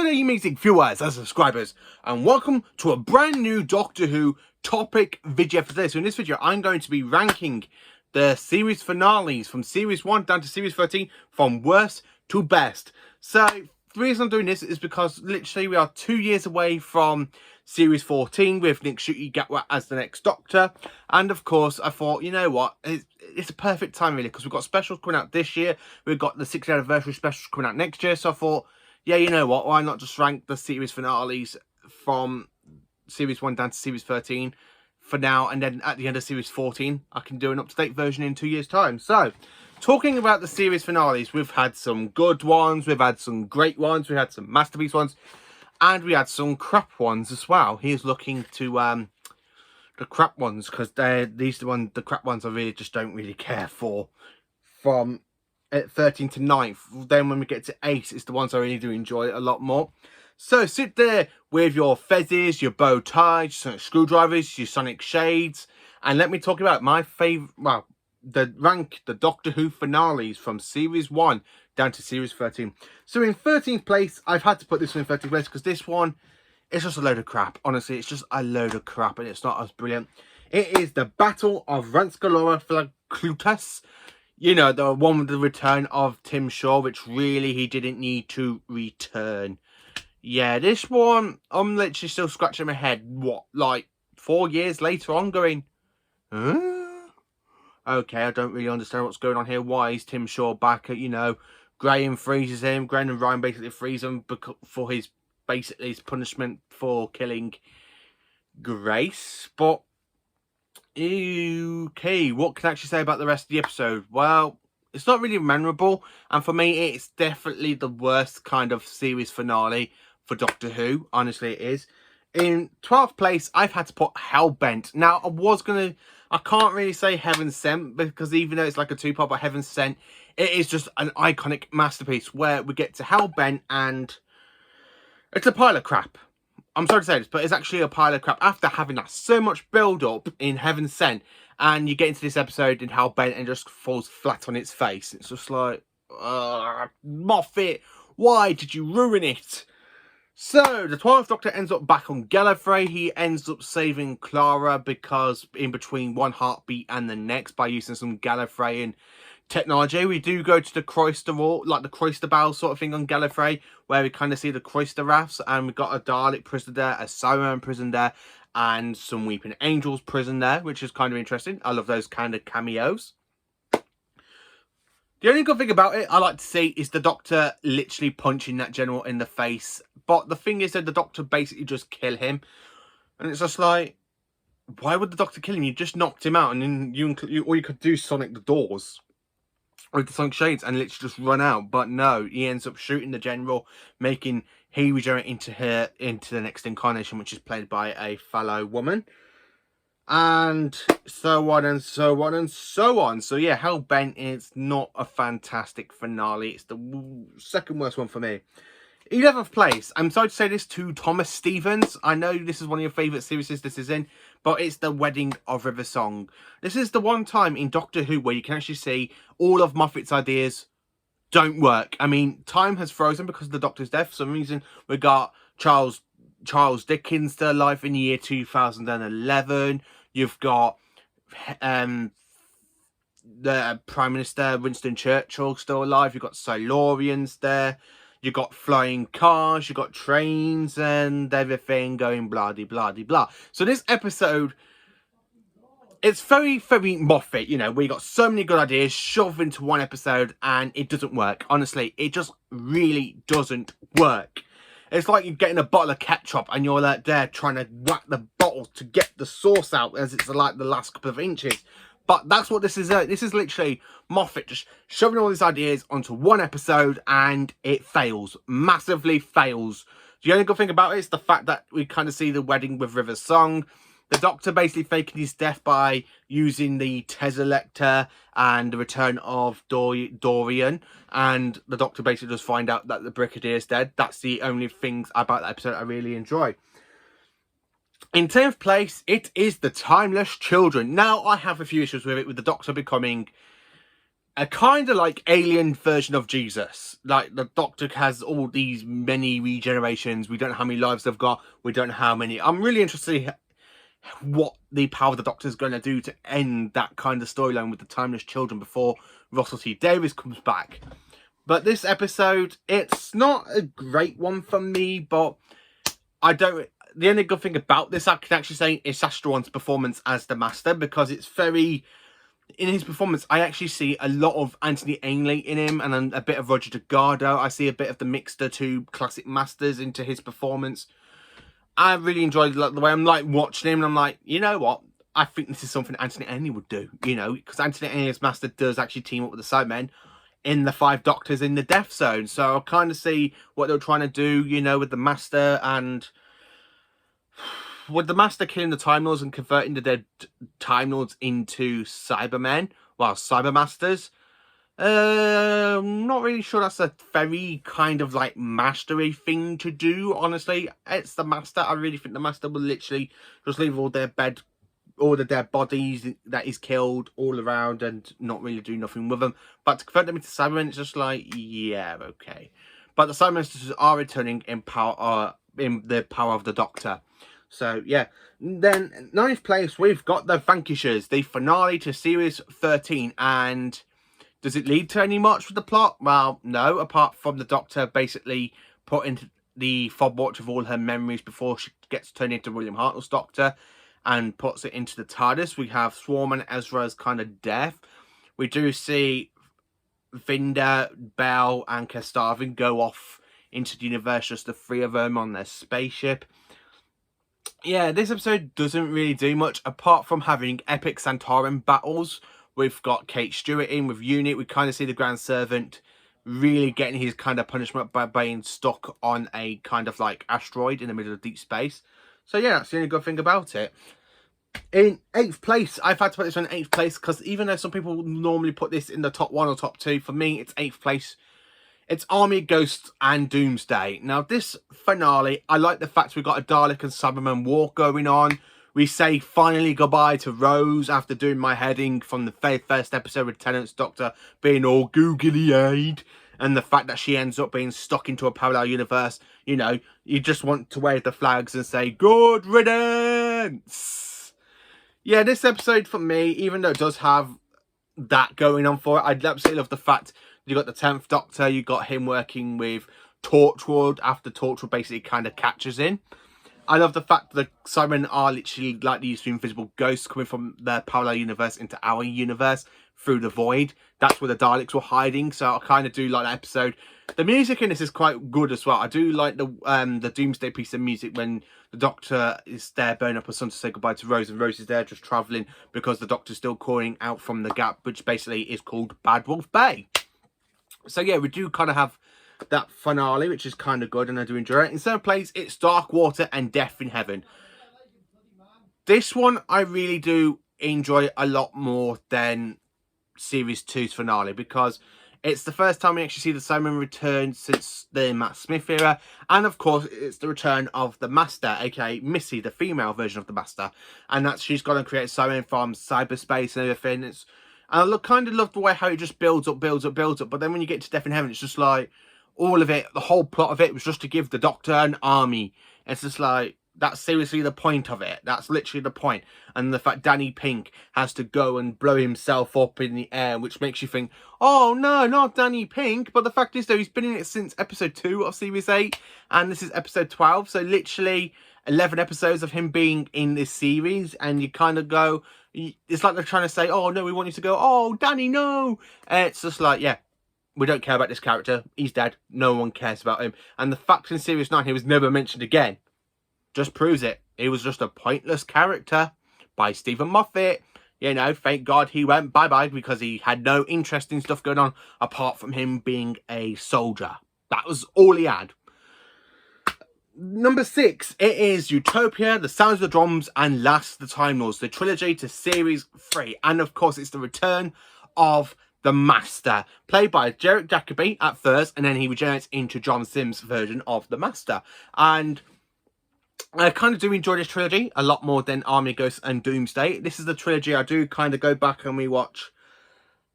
Hello you amazing viewers and subscribers, and welcome to a brand new Doctor Who topic video for today. So in this video I'm going to be ranking the series finales from series 1 down to series 13 from worst to best. So the reason I'm doing this is because literally we are 2 years away from series 14 with Nick Ncuti Gatwa as the next Doctor, and of course I thought, you know what, it's a perfect time really, because we've got specials coming out this year, we've got the 60th anniversary specials coming out next year, so I thought, yeah, you know what, why not just rank the series finales from series 1 down to series 13 for now, and then at the end of series 14 I can do an up-to-date version in 2 years time. So talking about the series finales, we've had some good ones, we've had some great ones, we had some masterpiece ones, and we had some crap ones as well. Here's looking to the crap ones, because the crap ones I really just don't really care for, from 13 to 9th. Then when we get to 8, it's the ones I really do enjoy a lot more. So sit there with your fezzes, your bow ties, your sonic screwdrivers, your sonic shades, and let me talk about my favourite, well, the Doctor Who finales from series 1 down to series 13. So in 13th place, I've had to put this one in 13th place because this one is just a load of crap. Honestly, it's just a load of crap and it's not as brilliant. It is the Battle of Ranskalora Flaclutus. You know, the one with the return of Tim Shaw, which really he didn't need to return. Yeah, this one, I'm literally still scratching my head. What, like 4 years later on going, huh? Okay, I don't really understand what's going on here. Why is Tim Shaw back? You know, Graham freezes him. Graham and Ryan basically freeze him for his punishment for killing Grace. But okay, what can I actually say about the rest of the episode? Well, it's not really memorable, and for me it's definitely the worst kind of series finale for Doctor Who. Honestly, it is. In 12th place, I've had to put Hellbent. Now, I can't really say Heaven Sent, because even though it's like a two-part by Heaven Sent, it is just an iconic masterpiece where we get to Hellbent and it's a pile of crap. I'm sorry to say this, but it's actually a pile of crap after having that so much build-up in Heaven Sent, and you get into this episode in Hellbent and it just falls flat on its face. It's just like, Moffat, why did you ruin it? So, the 12th Doctor ends up back on Gallifrey. He ends up saving Clara because in between one heartbeat and the next by using some Gallifreyan technology. We do go to the Croyster, like the Croyster Bowl sort of thing on Gallifrey, where we kind of see the Croyster Rafts, and we've got a Dalek prison there, a Cyberman prison there, and some Weeping Angels prison there, which is kind of interesting. I love those kind of cameos. The only good thing about it I like to see is the Doctor literally punching that General in the face. But the thing is that the Doctor basically just kill him. And it's just like, why would the Doctor kill him? You just knocked him out, and then all you could do is Sonic the doors with the Sonic Shades and literally just run out. But no, he ends up shooting the General, making he regenerate into the next incarnation, which is played by a fellow woman. And so on and so on and so on. So yeah, Hellbent is not a fantastic finale. It's the second worst one for me. 11th place, I'm sorry to say this to Thomas Stevens. I know this is one of your favourite series this is in, but it's the Wedding of River Song. This is the one time in Doctor Who where you can actually see all of Moffat's ideas don't work. I mean, time has frozen because of the Doctor's death. For some reason, we got Charles Dickens still alive in the year 2011. You've got the Prime Minister Winston Churchill still alive. You've got Silurians there. You've got flying cars. You've got trains and everything going blah de blah de blah. So this episode, it's very, very Moffat. You know, we got so many good ideas shoved into one episode and it doesn't work. Honestly, it just really doesn't work. It's like you're getting a bottle of ketchup and you're like there trying to whack the bottle to get the sauce out as it's like the last couple of inches. But that's what this is. This is literally Moffat just shoving all these ideas onto one episode and it fails. Massively fails. The only good thing about it is the fact that we kind of see the Wedding with River Song. The Doctor basically faking his death by using the Teselector and the return of Dorian. And the Doctor basically does find out that the Brigadier's dead. That's the only things about that episode I really enjoy. In 10th place, it is The Timeless Children. Now, I have a few issues with it, with the Doctor becoming a kind of like alien version of Jesus. Like the Doctor has all these many regenerations. We don't know how many lives they've got. We don't know how many. I'm really interested to see what the power of the Doctor is going to do to end that kind of storyline with the Timeless Children before Russell T Davies comes back. But this episode, it's not a great one for me, but the only good thing about this, I can actually say, is Sastrawan's performance as the Master, because it's very... In his performance, I actually see a lot of Anthony Ainley in him, and a bit of Roger Delgado. I see a bit of the mix the two classic Masters into his performance. I really enjoyed the way I'm like watching him, and I'm like, you know what? I think this is something Anthony Ainley would do, you know, because Anthony Ainley's Master does actually team up with the Cybermen in the Five Doctors in the Death Zone. So I kind of see what they're trying to do, you know, with the Master, and with the Master killing the Time Lords and converting the dead Time Lords into Cybermen, well, Cybermasters. Not really sure that's a very kind of like mastery thing to do, honestly. It's the Master. I really think the Master will literally just leave all the dead bodies that he's killed all around and not really do nothing with them. But to convert them into Cybermen, it's just like, yeah, okay. But the Cybermasters are returning in the power of the Doctor. So, yeah. Then, 9th place, we've got The Vanquishers, the finale to Series 13. And does it lead to any much with the plot? Well, no, apart from the Doctor basically putting the fob watch of all her memories before she gets turned into William Hartnell's Doctor and puts it into the TARDIS. We have Swarm and Ezra's kind of death. We do see Vinder, Bell, and Kestavin go off into the universe, just the three of them on their spaceship. Yeah, this episode doesn't really do much apart from having epic Santoran battles. We've got Kate Stewart in with Unit. We kind of see the Grand Servant really getting his kind of punishment by being stuck on a kind of like asteroid in the middle of deep space. So yeah, that's the only good thing about it. In 8th place, I've had to put this in 8th place because even though some people normally put this in the top 1 or top 2, for me it's 8th place. It's Army of Ghosts and Doomsday. Now, this finale, I like the fact we've got a Dalek and Cyberman war going on. We say finally goodbye to Rose after doing my heading from the first episode with Tennant's Doctor being all googly-eyed. And the fact that she ends up being stuck into a parallel universe. You know, you just want to wave the flags and say, good riddance. Yeah, this episode for me, even though it does have that going on for it, I absolutely love the fact you got the 10th Doctor, you got him working with Torchwood after Torchwood basically kind of catches in. I love the fact that the Cybermen are literally like these invisible ghosts coming from their parallel universe into our universe through the void. That's where the Daleks were hiding, so I kind of do like that episode. The music in this is quite good as well. I do like the Doomsday piece of music when the Doctor is there burning up a sun to say goodbye to Rose, and Rose is there just travelling because the Doctor's still calling out from the gap, which basically is called Bad Wolf Bay. So yeah, we do kind of have that finale, which is kind of good, and I do enjoy it. In 7th place, it's Darkwater and Death in Heaven. This one I really do enjoy a lot more than Series 2's finale, because it's the first time we actually see the Cybermen return since the Matt Smith era, and of course it's the return of the Master, aka Missy, the female version of the Master, and that she's going to create Cybermen from cyberspace and everything. And I kind of love the way how it just builds up, but then when you get to Death in Heaven, it's just like all of it, the whole plot of it was just to give the Doctor an army. It's just like, that's seriously the point of it. That's literally the point. And the fact Danny Pink has to go and blow himself up in the air, which makes you think, oh no, not Danny Pink. But the fact is though, he's been in it since episode 2 of Series 8, and this is episode 12. So literally 11 episodes of him being in this series, and you kind of go, it's like they're trying to say, oh no, we want you to go, oh Danny, no. It's just like, yeah, we don't care about this character. He's dead. No one cares about him. And the fact in Series 9 he was never mentioned again just proves it. He was just a pointless character by Stephen Moffat. You know, thank God he went bye-bye, because he had no interesting stuff going on apart from him being a soldier. That was all he had. Number 6, it is Utopia, The Sounds of the Drums, and Last the Time Lords, the trilogy to Series 3. And of course, it's the return of the Master, played by Derek Jacobi at first, and then he regenerates into John Sims' version of the Master. And I kind of do enjoy this trilogy a lot more than Army of Ghosts and Doomsday. This is the trilogy I do kind of go back and rewatch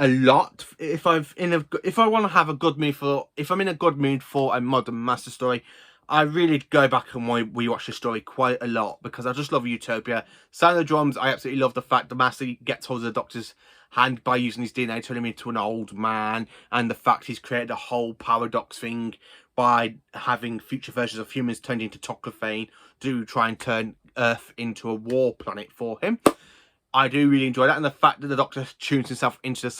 a lot. If I want to have a good mood if I'm in a good mood for a modern Master story, I really go back and rewatch the story quite a lot, because I just love Utopia. Sound of the Drums, I absolutely love the fact the Master gets hold of the Doctor's hand by using his DNA to turn him into an old man, and the fact he's created a whole paradox thing by having future versions of humans turned into Toclophane to try and turn Earth into a war planet for him. I do really enjoy that, and the fact that the Doctor tunes himself into the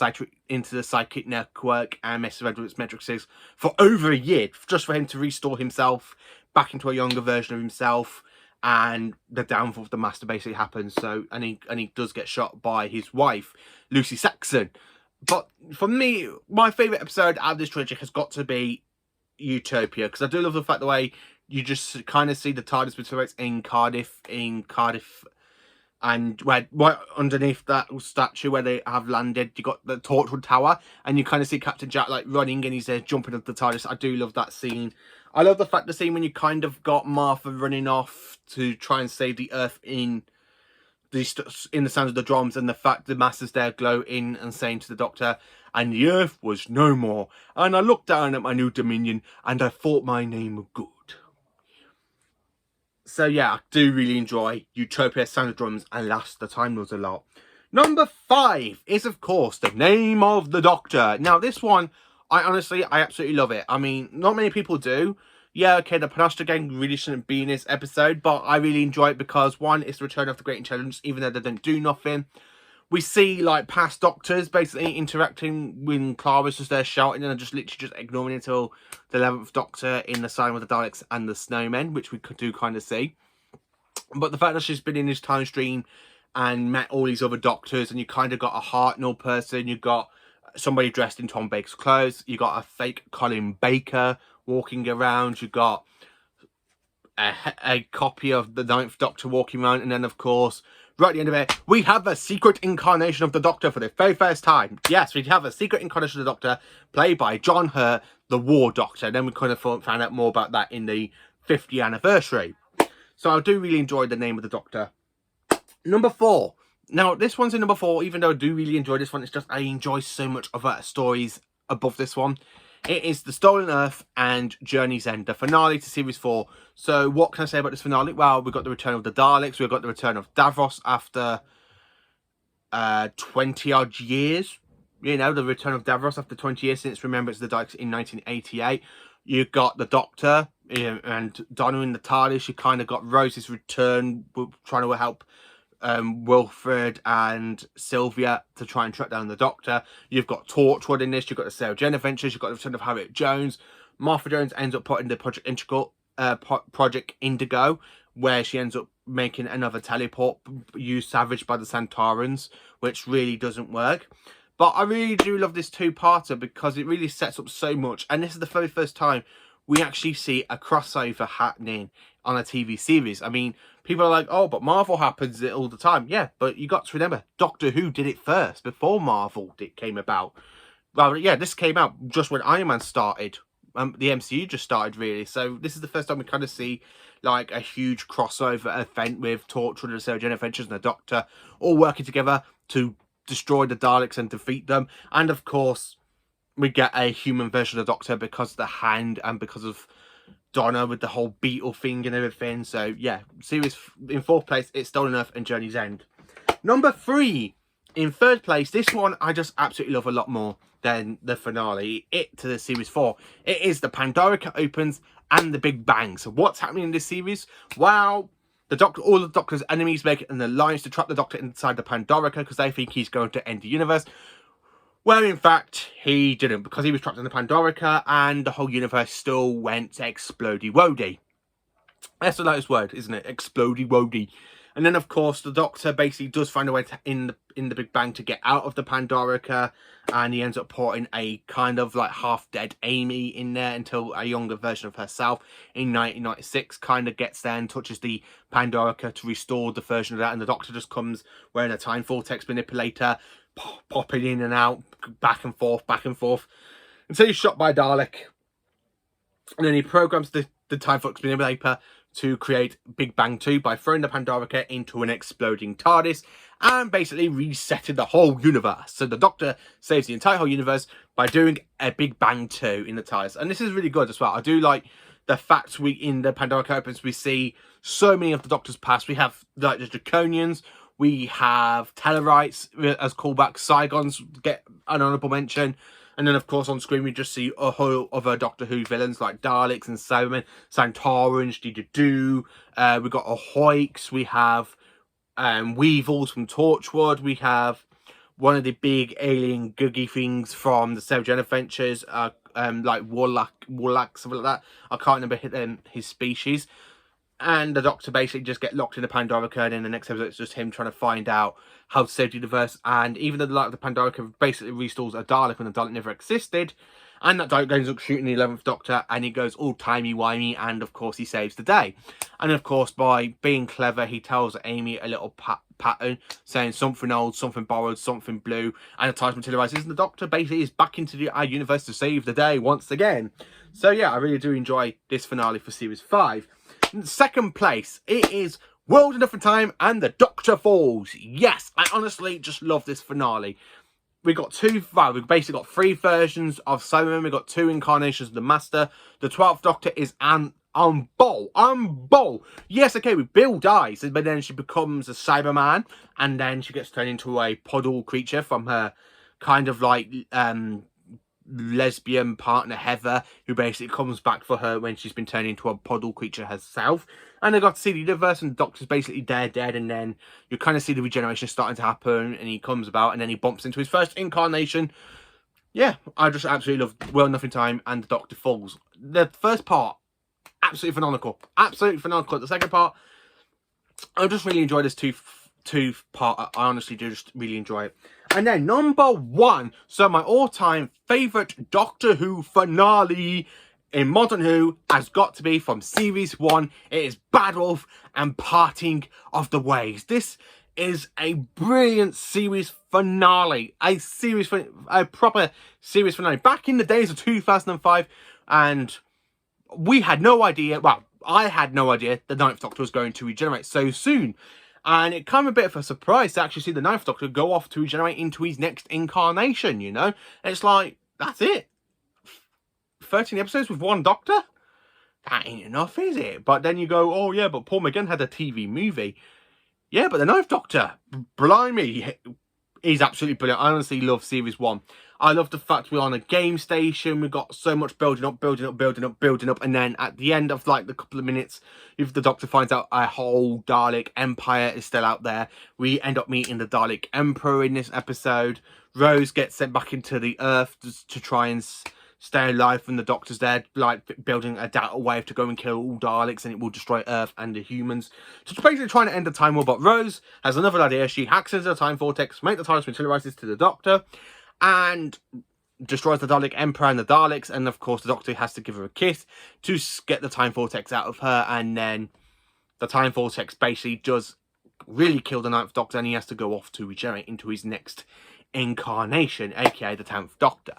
psychic network and messes with its matrices for over a year, just for him to restore himself back into a younger version of himself, and the downfall of the Master basically happens. So, and he does get shot by his wife, Lucy Saxon. But for me, my favourite episode out of this trilogy has got to be Utopia, because I do love the fact the way you just kind of see the TARDIS meteorites in Cardiff, and right underneath that statue where they have landed, you got the Torchwood Tower, and you kind of see Captain Jack like running, and he's jumping up the TARDIS. I do love that scene. I love the scene when you kind of got Martha running off to try and save the Earth in the Sound of the Drums, and the fact the Master's there gloating and saying to the Doctor, "And the Earth was no more, and I looked down at my new dominion, and I thought my name good." So yeah, I do really enjoy Utopia, Sound of Drums, and Last the Time Lords a lot. Number 5 is, of course, The Name of the Doctor. Now, this one, I absolutely love it. I mean, not many people do. Yeah, okay, the Penastra gang really shouldn't be in this episode, but I really enjoy it because, one, it's the return of the Great Intelligence, even though they don't do nothing. We see, like, past Doctors basically interacting when Clara's just there shouting, and just literally just ignoring it until the 11th Doctor in the Sign with the Daleks and the Snowmen, which we do kind of see. But the fact that she's been in this time stream and met all these other Doctors, and you kind of got a Hartnell person, you got somebody dressed in Tom Baker's clothes, you got a fake Colin Baker walking around, you got a copy of the 9th Doctor walking around, and then, of course, right at the end of it, we have a secret incarnation of the Doctor for the very first time. Yes, we have a secret incarnation of the Doctor, played by John Hurt, the War Doctor. And then we kind of found out more about that in the 50th anniversary. So I do really enjoy The Name of the Doctor. Number 4. Now, this one's in number 4, even though I do really enjoy this one. It's just I enjoy so much other stories above this one. It is The Stolen Earth and Journey's End, the finale to Series 4. So what can I say about this finale? Well, we've got the return of the Daleks. We've got the return of Davros after 20-odd years. You know, the return of Davros after 20 years since Remembrance of the Daleks in 1988. You've got the Doctor and Donna in the TARDIS. You kind of got Rose's return, trying to help Wilfred and Sylvia to try and track down the Doctor. You've got Torchwood in this. You've got the Sarah Jane Adventures. You've got the return of Harriet Jones. Martha Jones ends up putting the Project Indigo, where she ends up making another teleport used savage by the Santarans, which really doesn't work. But I really do love this two-parter because it really sets up so much. And this is the very first time we actually see a crossover happening on a TV series. I mean, people are like, oh, but Marvel happens it all the time. Yeah, but you got to remember, Doctor Who did it first, before Marvel came about. Well, yeah, this came out just when Iron Man started. The MCU just started, really. So this is the first time we kind of see, like, a huge crossover event with Torchwood and Sarah Jane Adventures and the Doctor all working together to destroy the Daleks and defeat them. And, of course, we get a human version of the Doctor because of the hand and because of Donna with the whole beetle thing and everything. So, yeah, series in 4th place, it's Stolen Earth and Journey's End. Number 3, in 3rd place, this one I just absolutely love a lot more than the finale, to the series 4. It is the Pandorica Opens and the Big Bang. So what's happening in this series? Well, all the Doctor's enemies make an alliance to trap the Doctor inside the Pandorica because they think he's going to end the universe. Well, in fact, he didn't, because he was trapped in the Pandorica and the whole universe still went explodey-wody. That's a nice word, isn't it? Explodey-wody. And then, of course, the Doctor basically does find a way in the Big Bang to get out of the Pandorica, and he ends up putting a kind of like half-dead Amy in there until a younger version of herself in 1996 kind of gets there and touches the Pandorica to restore the version of that, and the Doctor just comes wearing a time vortex manipulator, popping in and out, back and forth, until he's shot by a Dalek. And then he programs the time vortex manipulator to create Big Bang 2 by throwing the Pandorica into an exploding TARDIS and basically resetting the whole universe. So the Doctor saves the entire whole universe by doing a Big Bang 2 in the TARDIS. And this is really good as well. I do like the fact in the Pandora Opens, we see so many of the Doctor's past. We have like the Draconians, we have Tellarites as callbacks, Saigons get an honourable mention. And then, of course, on screen, we just see a whole other Doctor Who villains like Daleks and Cybermen, Santorans, Dee-Doo. We've got Ahoiks. We have Weevils from Torchwood. We have one of the big alien googie things from the Sarah Jane Adventures, like Warlock, something like that. I can't remember his species. And the Doctor basically just get locked in the Pandora Code. In the next episode, it's just him trying to find out how to save the universe. And even though the light of the Pandora Code basically restores a Dalek when the Dalek never existed, and that Dalek goes up shooting the 11th Doctor, and he goes all timey-wimey, and of course he saves the day. And of course, by being clever, he tells Amy a little pattern, saying something old, something borrowed, something blue, and the TARDIS materializes, and the Doctor basically is back into our universe to save the day once again. So yeah, I really do enjoy this finale for Series 5. In second place, it is World Enough in Time and the Doctor Falls. Yes, I honestly just love this finale. We've basically got 3 versions of Cybermen. We've got 2 incarnations of the Master. The 12th Doctor is on Bol. Yes, okay, Bill dies, but then she becomes a Cyberman, and then she gets turned into a puddle creature from her kind of like lesbian partner Heather, who basically comes back for her when she's been turned into a puddle creature herself. And I got to see the universe, and the Doctor's basically dead, and then you kind of see the regeneration starting to happen, and he comes about, and then he bumps into his first incarnation. Yeah, I just absolutely love World Enough in Time and the Doctor Falls. The first part, absolutely phenomenal. Absolutely phenomenal. The second part, I just really enjoyed this two part. I honestly do just really enjoy it. And then number 1, so my all-time favourite Doctor Who finale in Modern Who has got to be from Series 1. It is Bad Wolf and Parting of the Ways. This is a brilliant series finale. A proper series finale. Back in the days of 2005, and we had no idea, well, I had no idea the 9th Doctor was going to regenerate so soon. And it came a bit of a surprise to actually see the 9th Doctor go off to regenerate into his next incarnation, you know? And it's like, that's it. 13 episodes with 1 Doctor? That ain't enough, is it? But then you go, oh yeah, but Paul McGann had a TV movie. Yeah, but the 9th Doctor, blimey, he's absolutely brilliant. I honestly love Series 1. I love the fact we're on a game station. We've got so much building up. And then at the end of like the couple of minutes, if the Doctor finds out a whole Dalek Empire is still out there, we end up meeting the Dalek Emperor in this episode. Rose gets sent back into the Earth to try and stay alive when the Doctor's there, like building a data wave to go and kill all Daleks, and it will destroy Earth and the humans. So it's basically trying to end the Time War, but Rose has another idea. She hacks into the Time Vortex, make the TARDIS materializes to the Doctor, and destroys the Dalek Emperor and the Daleks, and of course the Doctor has to give her a kiss to get the Time Vortex out of her, and then the Time Vortex basically does really kill the 9th Doctor, and he has to go off to regenerate into his next incarnation, aka the 10th Doctor.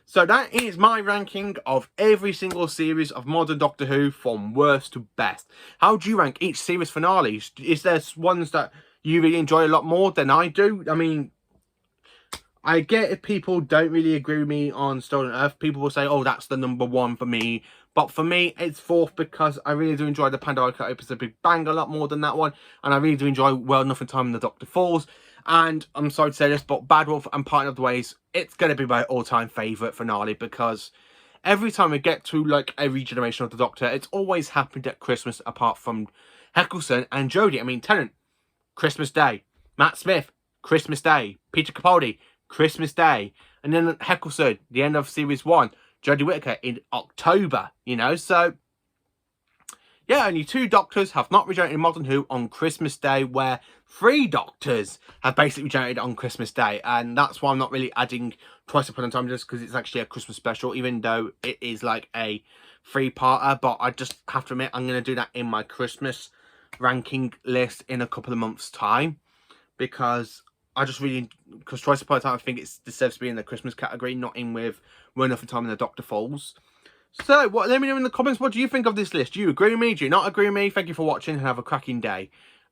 So that is my ranking of every single series of modern Doctor Who from worst to best. How do you rank each series finale? Is there ones that you really enjoy a lot more than I do? I mean, I get if people don't really agree with me on Stolen Earth. People will say, oh, that's the number 1 for me. But for me, it's 4th because I really do enjoy the Pandora Opens of Big Bang a lot more than that one. And I really do enjoy World Enough in Time and the Doctor Falls. And I'm sorry to say this, but Bad Wolf and Parting of the Ways, it's going to be my all-time favourite finale, because every time we get to like a regeneration of the Doctor, it's always happened at Christmas, apart from Eccleston and Jodie. I mean, Tennant, Christmas Day. Matt Smith, Christmas Day. Peter Capaldi, Christmas Day. And then Eccleston, the end of Series 1. Jodie Whittaker in October, you know, so yeah, only 2 Doctors have not regenerated in Modern Who on Christmas Day, where 3 Doctors have basically regenerated on Christmas Day. And that's why I'm not really adding Twice Upon a Time, just because it's actually a Christmas special, even though it is like a 3-parter. But I just have to admit, I'm going to do that in my Christmas ranking list in a couple of months' time, because I just really, because Twice Upon a Time, I think it deserves to be in the Christmas category, not in with World Enough in Time and the Doctor Falls. So, let me know in the comments, what do you think of this list? Do you agree with me? Do you not agree with me? Thank you for watching, and have a cracking day.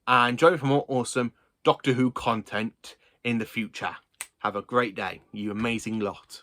And enjoy it for more awesome Doctor Who content in the future. Have a great day, you amazing lot.